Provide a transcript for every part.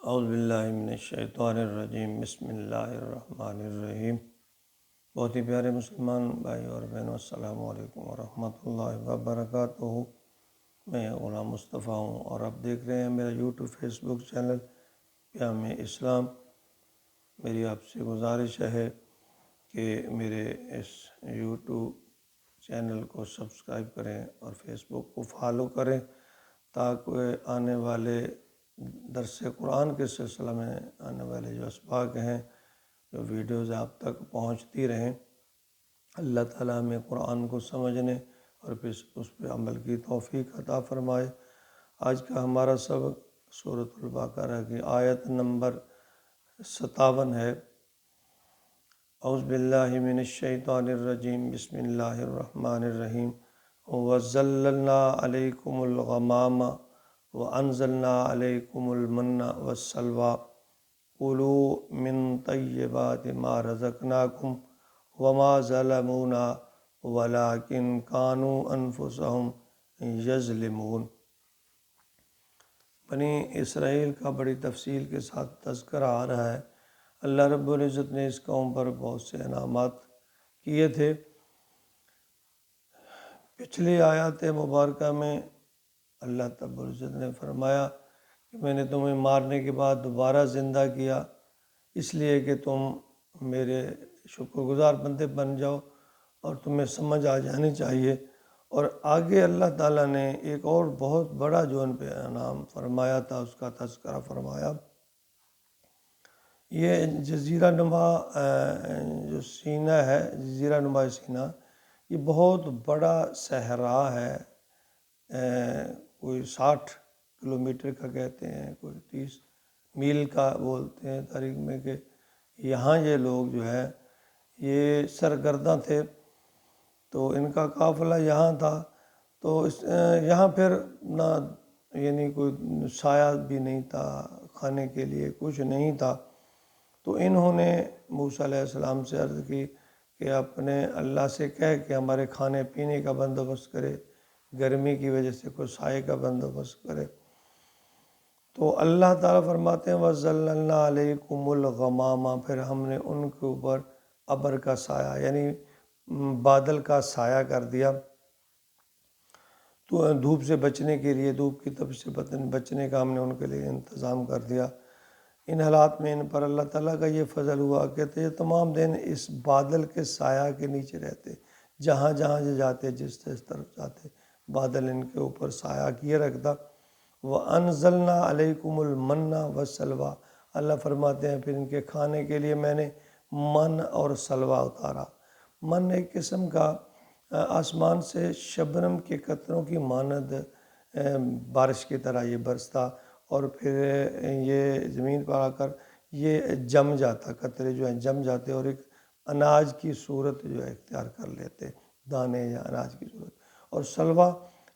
اعوذ باللہ من الشیطان الرجیم، بسم اللہ الرحمن الرحیم۔ بہت ہی پیارے مسلمان بھائی اور بہنوں، السلام علیکم ورحمۃ اللہ وبرکاتہ۔ میں غلام مصطفیٰ ہوں اور آپ دیکھ رہے ہیں میرا یوٹیوب فیس بک چینل پیام اسلام۔ میری آپ سے گزارش ہے کہ میرے اس یوٹیوب چینل کو سبسکرائب کریں اور فیس بک کو فالو کریں تاکہ آنے والے درس قرآن کے سلسلہ میں آنے والے جو اسباق ہیں، جو ویڈیوز آپ تک پہنچتی رہیں۔ اللہ تعالیٰ ہمیں قرآن کو سمجھنے اور پھر اس پہ عمل کی توفیق عطا فرمائے۔ آج کا ہمارا سبق سورۃ البقرہ کی آیت نمبر 57 ہے۔ اعوذ باللہ من الشیطان الرجیم، بسم اللہ الرحمن الرحیم۔ وَظَلَّلْنَا عَلَيْكُمُ الْغَمَامَ وَأَنزَلْنَا عَلَيْكُمُ الْمَنَّ وَالسَّلْوَىٰ كُلُوا مِن طَيِّبَاتِ مَا رَزَقْنَاكُمْ وَمَا ظَلَمُونَا وَلَٰكِن كَانُوا أَنفُسَهُمْ يَظْلِمُونَ۔ بنی اسرائیل کا بڑی تفصیل کے ساتھ تذکرہ آ رہا ہے۔ اللہ رب العزت نے اس قوم پر بہت سے انعامات کیے تھے۔ پچھلی آیات مبارکہ میں اللہ رب العزت نے فرمایا کہ میں نے تمہیں مارنے کے بعد دوبارہ زندہ کیا، اس لیے کہ تم میرے شکر گزار بندے بن جاؤ اور تمہیں سمجھ آ جانی چاہیے۔ اور آگے اللہ تعالیٰ نے ایک اور بہت بڑا جو ان پہ انعام فرمایا تھا اس کا تذکرہ فرمایا۔ یہ جزیرہ نما جو سینا ہے، جزیرہ نما سینا، یہ بہت بڑا صحرا ہے۔ کوئی 60 کلومیٹر کا کہتے ہیں، کوئی 30 میل کا بولتے ہیں تاریخ میں، کہ یہاں یہ لوگ جو ہے یہ سرگرداں تھے، تو ان کا قافلہ یہاں تھا۔ تو یہاں پھر نہ یعنی کوئی سایہ بھی نہیں تھا، کھانے کے لیے کچھ نہیں تھا۔ تو انہوں نے موسیٰ علیہ السلام سے عرض کی کہ اپنے اللہ سے کہہ کہ ہمارے کھانے پینے کا بندوبست کرے، گرمی کی وجہ سے کوئی سائے کا بندوبست کرے۔ تو اللہ تعالیٰ فرماتے ہیں وَظَلَّلْنَا عَلَيْكُمُ الْغَمَامَ، پھر ہم نے ان کے اوپر ابر کا سایہ یعنی بادل کا سایہ کر دیا، تو دھوپ سے بچنے کے لیے، دھوپ کی تپ سے بچنے کا ہم نے ان کے لیے انتظام کر دیا۔ ان حالات میں ان پر اللہ تعالیٰ کا یہ فضل ہوا کہ یہ تمام دن اس بادل کے سایہ کے نیچے رہتے، جہاں جہاں یہ جاتے، جس طرف جاتے، بادل ان کے اوپر سایہ کیے رکھتا۔ وَأَنزَلْنَا عَلَيْكُمُ الْمَنَّ وَالسَّلْوَىٰ، اللہ فرماتے ہیں پھر ان کے کھانے کے لیے میں نے من اور سلوہ اتارا۔ من ایک قسم کا آسمان سے شبنم کے قطروں کی مانند بارش کی طرح یہ برستا اور پھر یہ زمین پر آ کر یہ جم جاتا، قطرے جو ہیں جم جاتے اور ایک اناج کی صورت جو ہے اختیار کر لیتے، دانے یا اناج کی صورت۔ اور سلوہ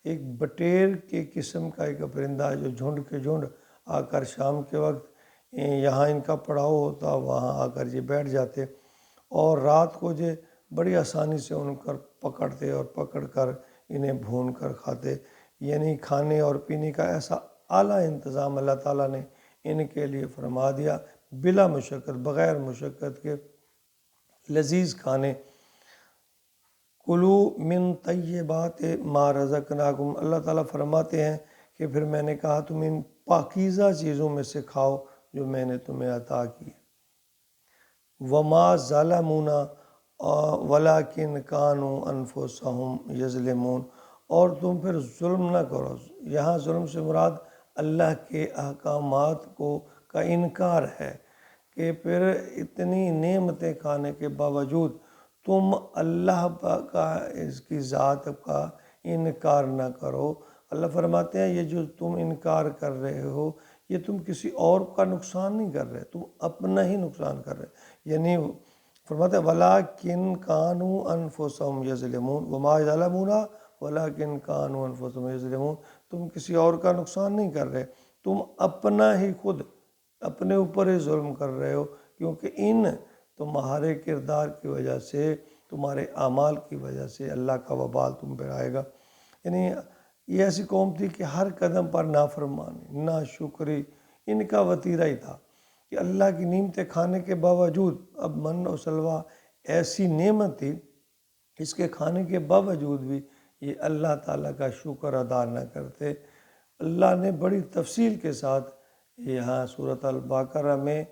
ایک بٹیر کے قسم کا ایک پرندہ جو جھنڈ کے جھنڈ آ کر شام کے وقت یہاں ان کا پڑاؤ ہوتا، وہاں آ کر یہ بیٹھ جاتے اور رات کو یہ بڑی آسانی سے ان کو پکڑتے اور پکڑ کر انہیں بھون کر کھاتے۔ یعنی کھانے اور پینے کا ایسا اعلیٰ انتظام اللہ تعالیٰ نے ان کے لیے فرما دیا، بلا مشقت، بغیر مشقت کے لذیذ کھانے۔ کلو من طیبات ما رزقناکم، اللہ تعالیٰ فرماتے ہیں کہ پھر میں نے کہا تم ان پاکیزہ چیزوں میں سے کھاؤ جو میں نے تمہیں عطا کی۔ وما ظلمونا ولیکن کانوا انفسہم یظلمون، اور تم پھر ظلم نہ کرو۔ یہاں ظلم سے مراد اللہ کے احکامات کا انکار ہے کہ پھر اتنی نعمتیں کھانے کے باوجود تم اللہ کا، اس کی ذات کا انکار نہ کرو۔ اللہ فرماتے ہیں یہ جو تم انکار کر رہے ہو یہ تم کسی اور کا نقصان نہیں کر رہے، تم اپنا ہی نقصان کر رہے۔ یعنی فرماتے ہیں وَلَٰكِن كَانُوا أَنفُسَهُمْ يَظْلِمُونَ وَمَا ظَلَمُونَا وَلَٰكِن كَانُوا أَنفُسَهُمْ يَظْلِمُونَ، تم کسی اور کا نقصان نہیں کر رہے، تم اپنا ہی خود اپنے اوپر ہی ظلم کر رہے ہو، کیونکہ ان تمہارے کردار کی وجہ سے، تمہارے اعمال کی وجہ سے اللہ کا وبال تم پر آئے گا۔ یعنی یہ ایسی قوم تھی کہ ہر قدم پر نافرمانی، ناشکری، ان کا وتیرہ ہی تھا کہ اللہ کی نعمتیں کھانے کے باوجود، اب من و سلوہ ایسی نعمت تھی، اس کے کھانے کے باوجود بھی یہ اللہ تعالیٰ کا شکر ادا نہ کرتے۔ اللہ نے بڑی تفصیل کے ساتھ یہاں سورۃ البقرہ میں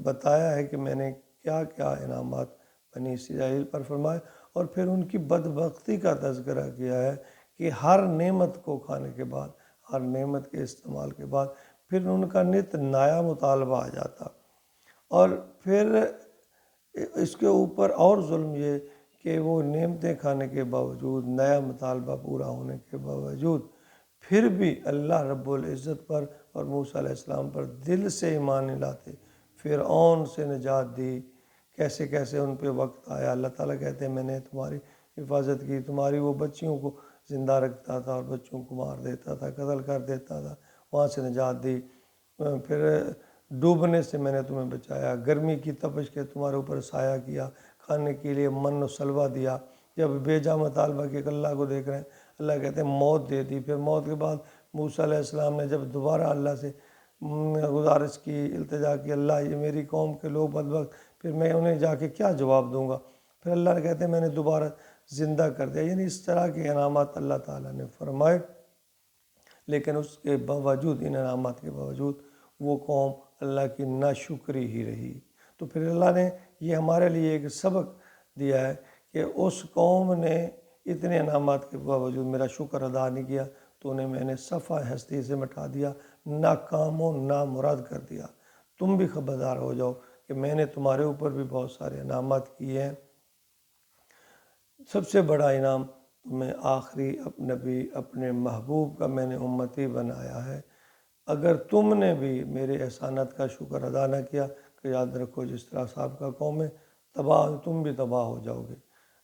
بتایا ہے کہ میں نے کیا کیا انعامات بنی اسرائیل پر فرمائے، اور پھر ان کی بدبختی کا تذکرہ کیا ہے کہ ہر نعمت کو کھانے کے بعد، ہر نعمت کے استعمال کے بعد پھر ان کا نت نیا مطالبہ آ جاتا، اور پھر اس کے اوپر اور ظلم یہ کہ وہ نعمتیں کھانے کے باوجود، نیا مطالبہ پورا ہونے کے باوجود پھر بھی اللہ رب العزت پر اور موسیٰ علیہ السلام پر دل سے ایمان نہیں لاتے۔ فرعون سے نجات دی، کیسے کیسے ان پہ وقت آیا، اللہ تعالیٰ کہتے ہیں میں نے تمہاری حفاظت کی، تمہاری وہ بچیوں کو زندہ رکھتا تھا اور بچوں کو مار دیتا تھا، قتل کر دیتا تھا، وہاں سے نجات دی۔ پھر ڈوبنے سے میں نے تمہیں بچایا، گرمی کی تپش کے تمہارے اوپر سایہ کیا، کھانے کے لیے من و سلوہ دیا۔ جب بیجا مطالبہ کہ اللہ کو دیکھ رہے ہیں، اللہ کہتے ہیں موت دے دی۔ پھر موت کے بعد موسیٰ علیہ السلام نے جب دوبارہ اللہ سے گزارش کی، التجا کی، اللہ یہ میری قوم کے لوگ بدبخت، پھر میں انہیں جا کے کیا جواب دوں گا؟ پھر اللہ نے کہتے ہیں میں نے دوبارہ زندہ کر دیا۔ یعنی اس طرح کے انعامات اللہ تعالیٰ نے فرمائے، لیکن اس کے باوجود، ان انعامات کے باوجود وہ قوم اللہ کی ناشکری ہی رہی۔ تو پھر اللہ نے یہ ہمارے لیے ایک سبق دیا ہے کہ اس قوم نے اتنے انعامات کے باوجود میرا شکر ادا نہیں کیا تو انہیں میں نے صفحہ ہستی سے مٹا دیا، ناکام و نامراد کر دیا۔ تم بھی خبردار ہو جاؤ کہ میں نے تمہارے اوپر بھی بہت سارے انعامات کیے ہیں۔ سب سے بڑا انعام تمہیں آخری نبی اپنے محبوب کا میں نے امتی بنایا ہے۔ اگر تم نے بھی میرے احسانات کا شکر ادا نہ کیا کہ یاد رکھو جس طرح سابقہ قومیں تباہ، تم بھی تباہ ہو جاؤ گے۔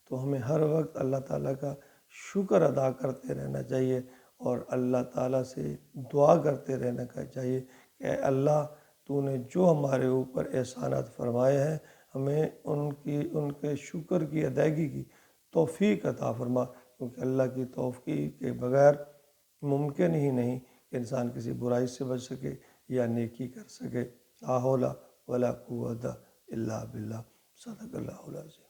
تو ہمیں ہر وقت اللہ تعالیٰ کا شکر ادا کرتے رہنا چاہیے اور اللہ تعالیٰ سے دعا کرتے رہنا چاہیے کہ اے اللہ تو نے جو ہمارے اوپر احسانات فرمائے ہیں ہمیں ان کے شکر کی ادائیگی کی توفیق عطا فرما، کیونکہ اللہ کی توفیق کے بغیر ممکن ہی نہیں کہ انسان کسی برائی سے بچ سکے یا نیکی کر سکے۔ لا حول ولا قوت الا باللہ، صدق اللہ العظیم۔